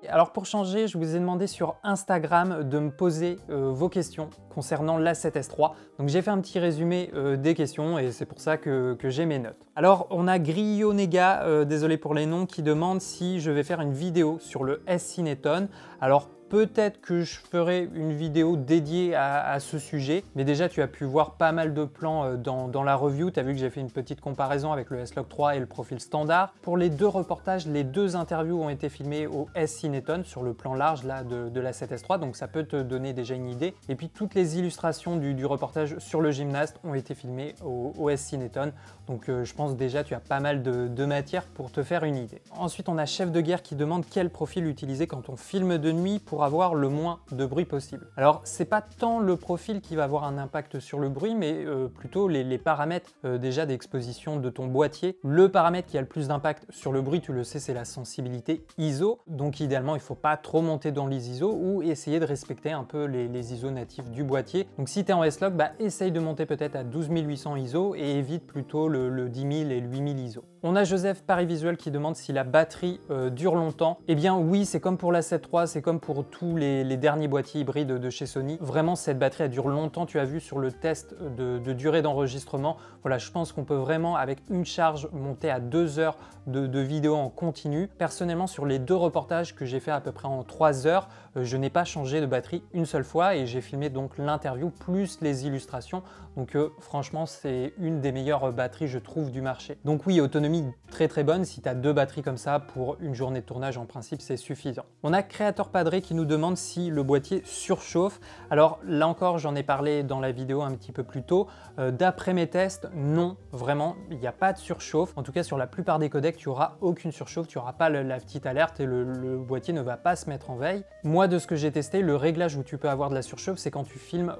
Alors pour changer, je vous ai demandé sur Instagram de me poser vos questions concernant la 7S III. Donc j'ai fait un petit résumé des questions et c'est pour ça que j'ai mes notes. Alors on a Grillonega, désolé pour les noms, qui demande si je vais faire une vidéo sur le S-Cineton. Alors peut-être que je ferai une vidéo dédiée à ce sujet, mais déjà tu as pu voir pas mal de plans dans la review, tu as vu que j'ai fait une petite comparaison avec le S-Log 3 et le profil standard. Pour les deux reportages, les deux interviews ont été filmées au S-Cineton sur le plan large là, de la 7S III, donc ça peut te donner déjà une idée. Et puis toutes les illustrations du reportage sur le gymnaste ont été filmées au S-Cineton, donc je pense déjà tu as pas mal de matière pour te faire une idée. Ensuite on a Chef de Guerre qui demande quel profil utiliser quand on filme de nuit pour avoir le moins de bruit possible. Alors c'est pas tant le profil qui va avoir un impact sur le bruit, mais plutôt les paramètres déjà d'exposition de ton boîtier. Le paramètre qui a le plus d'impact sur le bruit, tu le sais, c'est la sensibilité ISO. Donc idéalement il faut pas trop monter dans les ISO ou essayer de respecter un peu les ISO natifs du boîtier. Donc si tu es en S-Log, essaye de monter peut-être à 12800 ISO et évite plutôt le 10000 et le 8000 ISO. On a Joseph Paris Visuel qui demande si la batterie dure longtemps. Eh bien oui, c'est comme pour la 7 III, c'est comme pour tous les derniers boîtiers hybrides de chez Sony. Vraiment, cette batterie elle dure longtemps. Tu as vu sur le test de durée d'enregistrement. Voilà, je pense qu'on peut vraiment, avec une charge, monter à 2 heures de vidéo en continu. Personnellement, sur les deux reportages que j'ai fait à peu près en 3 heures, je n'ai pas changé de batterie une seule fois et j'ai filmé donc l'interview plus les illustrations. Donc franchement, c'est une des meilleures batteries, je trouve, du marché. Donc oui, autonomie très très bonne. Si tu as deux batteries comme ça pour une journée de tournage, en principe, c'est suffisant. On a Créateur Padré qui nous demande si le boîtier surchauffe. Alors là encore, j'en ai parlé dans la vidéo un petit peu plus tôt. D'après mes tests, non, vraiment, il n'y a pas de surchauffe. En tout cas, sur la plupart des codecs, tu n'auras aucune surchauffe, tu n'auras pas la petite alerte et le boîtier ne va pas se mettre en veille. Moi, de ce que j'ai testé, le réglage où tu peux avoir de la surchauffe, c'est quand tu filmes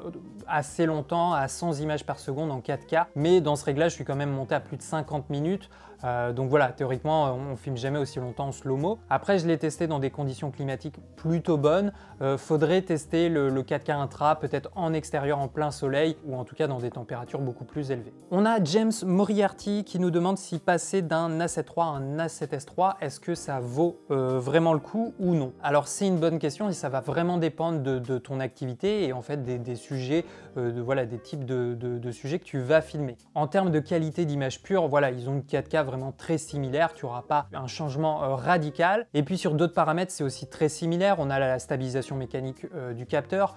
assez longtemps, à 100 images par seconde en 4K. Mais dans ce réglage, je suis quand même monté à plus de 50 minutes. Donc voilà, théoriquement, on filme jamais aussi longtemps en slow-mo. Après, je l'ai testé dans des conditions climatiques plutôt bonnes. Faudrait tester le 4K Intra, peut-être en extérieur, en plein soleil, ou en tout cas dans des températures beaucoup plus élevées. On a James Moriarty qui nous demande si passer d'un A7 III à un A7S III, est-ce que ça vaut vraiment le coup ou non? Alors c'est une bonne question et ça va vraiment dépendre de ton activité et en fait des sujets, voilà, des types de sujets que tu vas filmer. En termes de qualité d'image pure, voilà, ils ont une 4K vraiment très similaire, tu n'auras pas un changement radical. Et puis sur d'autres paramètres, c'est aussi très similaire. On a la stabilisation mécanique du capteur.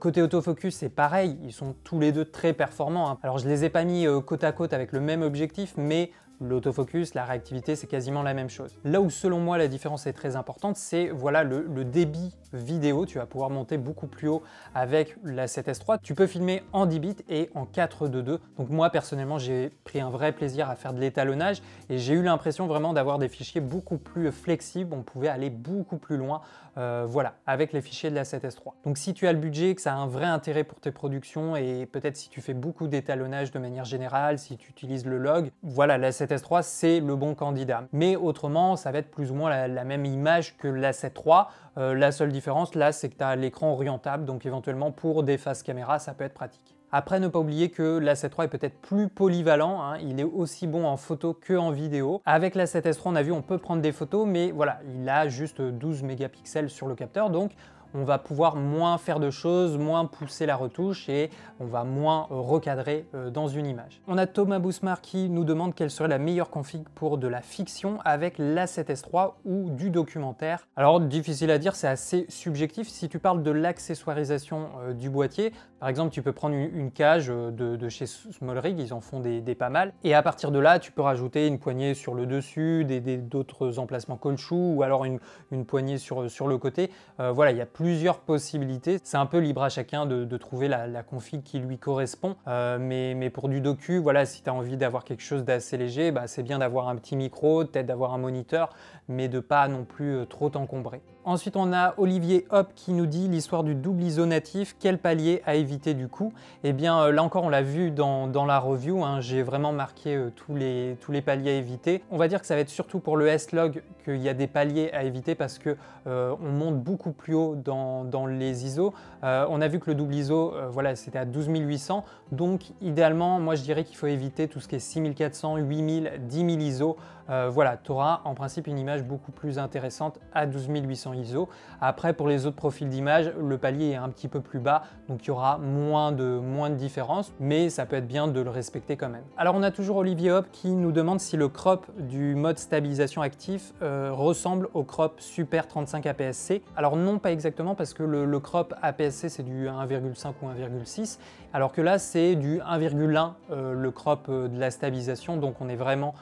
Côté autofocus, c'est pareil, ils sont tous les deux très performants, hein. Alors je les ai pas mis côte à côte avec le même objectif, mais l'autofocus, la réactivité, c'est quasiment la même chose. Là où selon moi la différence est très importante, c'est voilà, le débit vidéo. Tu vas pouvoir monter beaucoup plus haut avec la 7S III. Tu peux filmer en 10 bits et en 4:2. Donc moi personnellement, j'ai pris un vrai plaisir à faire de l'étalonnage et j'ai eu l'impression vraiment d'avoir des fichiers beaucoup plus flexibles. On pouvait aller beaucoup plus loin, voilà, avec les fichiers de la 7S III. Donc si tu as le budget, que ça a un vrai intérêt pour tes productions et peut-être si tu fais beaucoup d'étalonnage de manière générale, si tu utilises le log, voilà, la 7S III c'est le bon candidat. Mais autrement, ça va être plus ou moins la même image que la 7 III. La seule différence là, c'est que tu as l'écran orientable, donc éventuellement pour des faces caméra, ça peut être pratique. Après, ne pas oublier que la 7 III est peut-être plus polyvalent, hein, il est aussi bon en photo que en vidéo. Avec la 7S III, on a vu, on peut prendre des photos, mais voilà, il a juste 12 mégapixels sur le capteur, donc on va pouvoir moins faire de choses, moins pousser la retouche et on va moins recadrer dans une image. On a Thomas Bousmar qui nous demande quelle serait la meilleure config pour de la fiction avec la 7S III ou du documentaire. Alors difficile à dire, c'est assez subjectif. Si tu parles de l'accessoirisation du boîtier, par exemple tu peux prendre une cage de chez Smallrig, ils en font des pas mal, et à partir de là tu peux rajouter une poignée sur le dessus, d'autres emplacements colchou ou alors une poignée sur le côté. Voilà, il y a plusieurs possibilités. C'est un peu libre à chacun de trouver la config qui lui correspond. Mais pour du docu, voilà, si tu as envie d'avoir quelque chose d'assez léger, bah, c'est bien d'avoir un petit micro, peut-être d'avoir un moniteur, mais de pas non plus trop t'encombrer. Ensuite, on a Olivier Hop qui nous dit l'histoire du double ISO natif, quel palier à éviter du coup? Eh bien, là encore, on l'a vu dans la review, hein, j'ai vraiment marqué tous les paliers à éviter. On va dire que ça va être surtout pour le S-Log qu'il y a des paliers à éviter parce que on monte beaucoup plus haut dans les ISO. On a vu que le double ISO, voilà, c'était à 12800, donc idéalement, moi je dirais qu'il faut éviter tout ce qui est 6400, 8000, 10000 ISO. Voilà, tu auras en principe une image beaucoup plus intéressante à 12800 ISO. Après, pour les autres profils d'image, le palier est un petit peu plus bas, donc il y aura moins de différence, mais ça peut être bien de le respecter quand même. Alors on a toujours Olivier Hop qui nous demande si le crop du mode stabilisation actif ressemble au crop Super 35 APS-C. Alors non, pas exactement, parce que le crop APS-C c'est du 1,5 ou 1,6, alors que là c'est du 1,1 le crop de la stabilisation, donc on est vraiment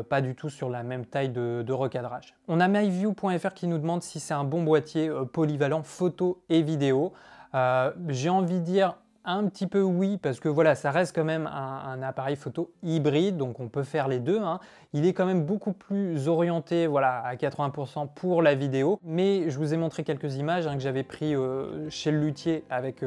pas du tout sur la même taille de recadrage. On a myview.fr qui nous demande si c'est un bon boîtier polyvalent photo et vidéo. J'ai envie de dire un petit peu oui, parce que voilà, ça reste quand même un appareil photo hybride, donc on peut faire les deux, hein. Il est quand même beaucoup plus orienté, voilà, à 80% pour la vidéo, mais je vous ai montré quelques images que j'avais pris chez le luthier avec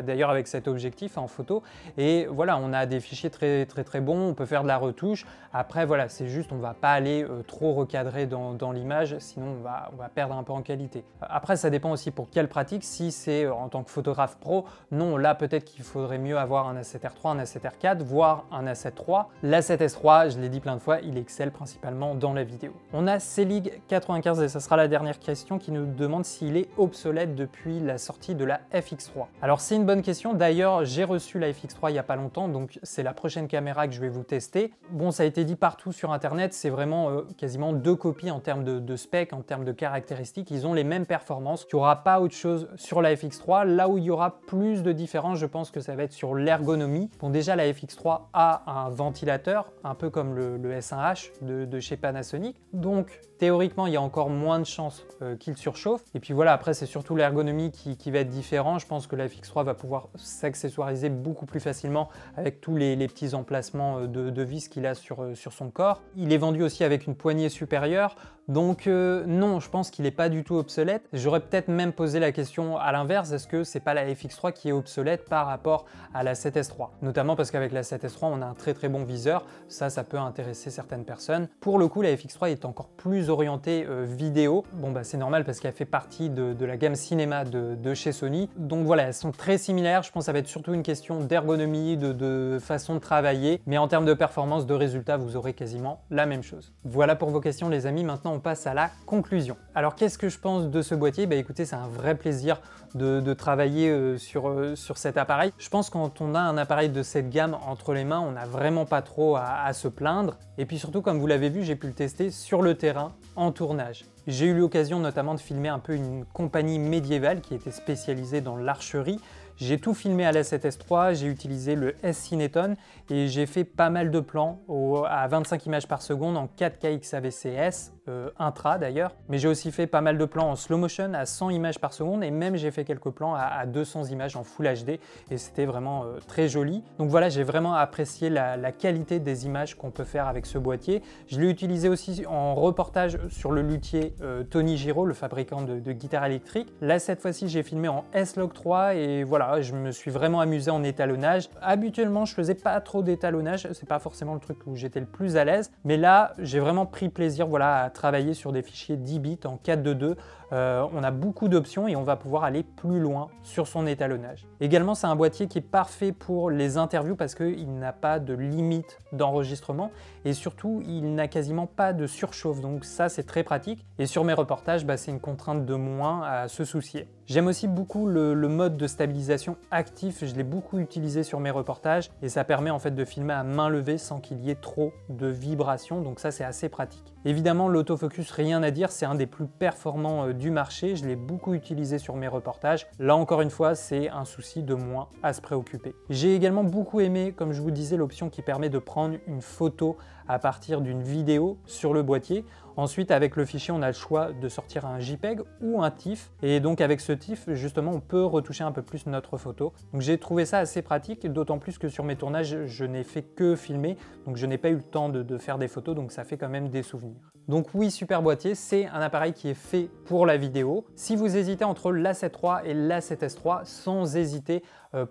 d'ailleurs avec cet objectif en photo, et voilà, on a des fichiers très bons, on peut faire de la retouche. Après voilà, c'est juste on va pas aller trop recadrer dans l'image, sinon on va perdre un peu en qualité. Après ça dépend aussi pour quelle pratique. Si c'est en tant que photographe pro, non, là peut-être qu'il faudrait mieux avoir un A7R3, un A7R4, voire un A7 III. L'A7S III, je l'ai dit plein de fois, il excelle principalement dans la vidéo. On a Celig95, et ça sera la dernière question, qui nous demande s'il est obsolète depuis la sortie de la FX3. Alors c'est une bonne question, d'ailleurs j'ai reçu la FX3 il n'y a pas longtemps, donc c'est la prochaine caméra que je vais vous tester. Bon, ça a été dit partout sur internet, c'est vraiment quasiment deux copies en termes de spec, en termes de caractéristiques, ils ont les mêmes performances. Il n'y aura pas autre chose sur la FX3, là où il y aura plus de différences, je pense que ça va être sur l'ergonomie. Bon, déjà la FX3 a un ventilateur, un peu comme le S1H de chez Panasonic, donc théoriquement il y a encore moins de chances qu'il surchauffe. Et puis voilà, après c'est surtout l'ergonomie qui va être différent. Je pense que la FX3 va pouvoir s'accessoiriser beaucoup plus facilement avec tous les petits emplacements de vis qu'il a sur son corps. Il est vendu aussi avec une poignée supérieure, donc non, je pense qu'il n'est pas du tout obsolète. J'aurais peut-être même posé la question à l'inverse, est-ce que c'est pas la FX3 qui est obsolète par rapport à la 7S3. Notamment parce qu'avec la 7S3, on a un très bon viseur, ça peut intéresser certaines personnes. Pour le coup, la FX3 est encore plus orientée vidéo. Bon bah c'est normal parce qu'elle fait partie de la gamme cinéma de chez Sony. Donc voilà, elles sont très similaires. Je pense que ça va être surtout une question d'ergonomie, de façon de travailler. Mais en termes de performance, de résultats, vous aurez quasiment la même chose. Voilà pour vos questions les amis. Maintenant on passe à la conclusion. Alors qu'est-ce que je pense de ce boîtier? Bah écoutez, c'est un vrai plaisir de travailler sur cet appareil. Je pense que quand on a un appareil de cette gamme entre les mains, on n'a vraiment pas trop à se plaindre. Et puis surtout, comme vous l'avez vu, j'ai pu le tester sur le terrain en tournage. J'ai eu l'occasion notamment de filmer un peu une compagnie médiévale qui était spécialisée dans l'archerie. J'ai tout filmé à la 7S3, j'ai utilisé le S-Cineton et j'ai fait pas mal de plans à 25 images par seconde en 4K XAVCS, intra d'ailleurs. Mais j'ai aussi fait pas mal de plans en slow motion à 100 images par seconde et même j'ai fait quelques plans à 200 images en Full HD et c'était vraiment très joli. Donc voilà, j'ai vraiment apprécié la qualité des images qu'on peut faire avec ce boîtier. Je l'ai utilisé aussi en reportage sur le luthier Tony Giraud, le fabricant de guitares électriques. Là, cette fois-ci, j'ai filmé en S-Log 3 et voilà, je me suis vraiment amusé en étalonnage. Habituellement, je faisais pas trop d'étalonnage, c'est pas forcément le truc où j'étais le plus à l'aise, mais là, j'ai vraiment pris plaisir voilà, à travailler sur des fichiers 10 bits en 4:2. On a beaucoup d'options et on va pouvoir aller plus loin sur son étalonnage. Également, c'est un boîtier qui est parfait pour les interviews parce qu'il n'a pas de limite d'enregistrement et surtout, il n'a quasiment pas de surchauffe. Donc ça, c'est très pratique. Et sur mes reportages, bah, c'est une contrainte de moins à se soucier. J'aime aussi beaucoup le mode de stabilisation actif. Je l'ai beaucoup utilisé sur mes reportages et ça permet en fait de filmer à main levée sans qu'il y ait trop de vibrations. Donc ça, c'est assez pratique. Évidemment, l'autofocus, rien à dire, c'est un des plus performants du marché. Je l'ai beaucoup utilisé sur mes reportages. Là, encore une fois, c'est un souci de moins à se préoccuper. J'ai également beaucoup aimé, comme je vous disais, l'option qui permet de prendre une photo à partir d'une vidéo sur le boîtier. Ensuite, avec le fichier, on a le choix de sortir un JPEG ou un TIFF. Et donc, avec ce TIFF, justement, on peut retoucher un peu plus notre photo. Donc, j'ai trouvé ça assez pratique, d'autant plus que sur mes tournages, je n'ai fait que filmer. Donc, je n'ai pas eu le temps de faire des photos, donc ça fait quand même des souvenirs. Donc oui, super boîtier, c'est un appareil qui est fait pour la vidéo. Si vous hésitez entre la 7 III et la 7S3, sans hésiter,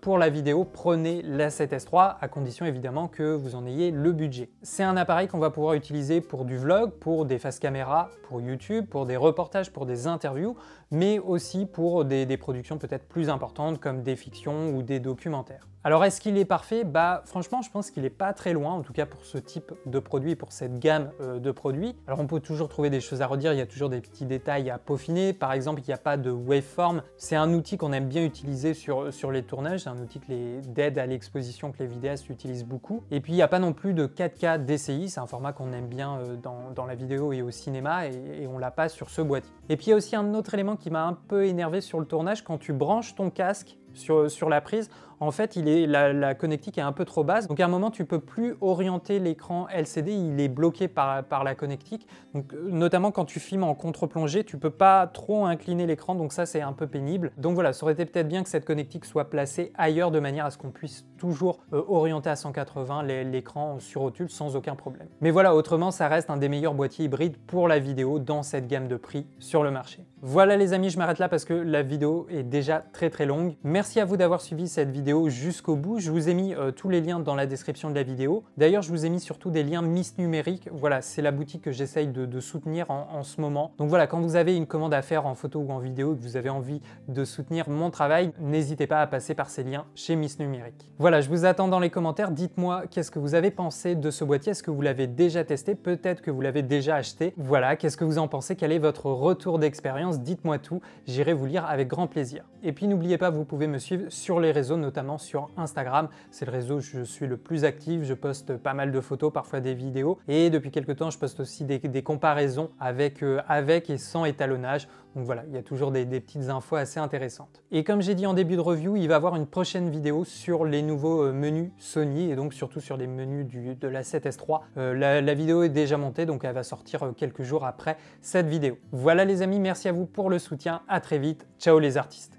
pour la vidéo, prenez la 7S3, à condition évidemment que vous en ayez le budget. C'est un appareil qu'on va pouvoir utiliser pour du vlog, pour des face caméra, pour YouTube, pour des reportages, pour des interviews, mais aussi pour des productions peut-être plus importantes comme des fictions ou des documentaires. Alors est-ce qu'il est parfait? Bah franchement je pense qu'il n'est pas très loin, en tout cas pour ce type de produit, pour cette gamme de produits. Alors on peut toujours trouver des choses à redire, il y a toujours des petits détails à peaufiner. Par exemple, il n'y a pas de waveform. C'est un outil qu'on aime bien utiliser sur les tournages, c'est un outil d'aide à l'exposition que les vidéastes utilisent beaucoup. Et puis il n'y a pas non plus de 4K DCI, c'est un format qu'on aime bien dans la vidéo et au cinéma et on l'a pas sur ce boîtier. Et puis il y a aussi un autre élément qui m'a un peu énervé sur le tournage, quand tu branches ton casque sur la prise, en fait, la connectique est un peu trop basse. Donc à un moment, tu peux plus orienter l'écran LCD, il est bloqué par la connectique. Donc notamment quand tu filmes en contre-plongée, tu peux pas trop incliner l'écran, donc ça c'est un peu pénible. Donc voilà, ça aurait été peut-être bien que cette connectique soit placée ailleurs de manière à ce qu'on puisse toujours orienter à 180 l'écran sur rotule sans aucun problème. Mais voilà, autrement, ça reste un des meilleurs boîtiers hybrides pour la vidéo dans cette gamme de prix sur le marché. Voilà les amis, je m'arrête là parce que la vidéo est déjà très longue. Merci à vous d'avoir suivi cette vidéo jusqu'au bout. Je vous ai mis tous les liens dans la description de la vidéo. D'ailleurs, je vous ai mis surtout des liens Miss Numérique. Voilà, c'est la boutique que j'essaye de soutenir en ce moment. Donc voilà, quand vous avez une commande à faire en photo ou en vidéo et que vous avez envie de soutenir mon travail, n'hésitez pas à passer par ces liens chez Miss Numérique. Voilà, je vous attends dans les commentaires. Dites-moi qu'est-ce que vous avez pensé de ce boîtier. Est-ce que vous l'avez déjà testé? Peut-être que vous l'avez déjà acheté. Voilà, qu'est-ce que vous en pensez? Quel est votre retour d'expérience? Dites-moi tout. J'irai vous lire avec grand plaisir. Et puis n'oubliez pas, vous pouvez me suivre sur les réseaux, notamment sur Instagram. C'est le réseau où je suis le plus actif. Je poste pas mal de photos, parfois des vidéos. Et depuis quelques temps, je poste aussi des comparaisons avec et sans étalonnage. Donc voilà, il y a toujours des petites infos assez intéressantes. Et comme j'ai dit en début de review, il va y avoir une prochaine vidéo sur les nouveaux menus Sony et donc surtout sur les menus de la 7S3. La vidéo est déjà montée, donc elle va sortir quelques jours après cette vidéo. Voilà les amis, merci à vous pour le soutien. À très vite. Ciao les artistes.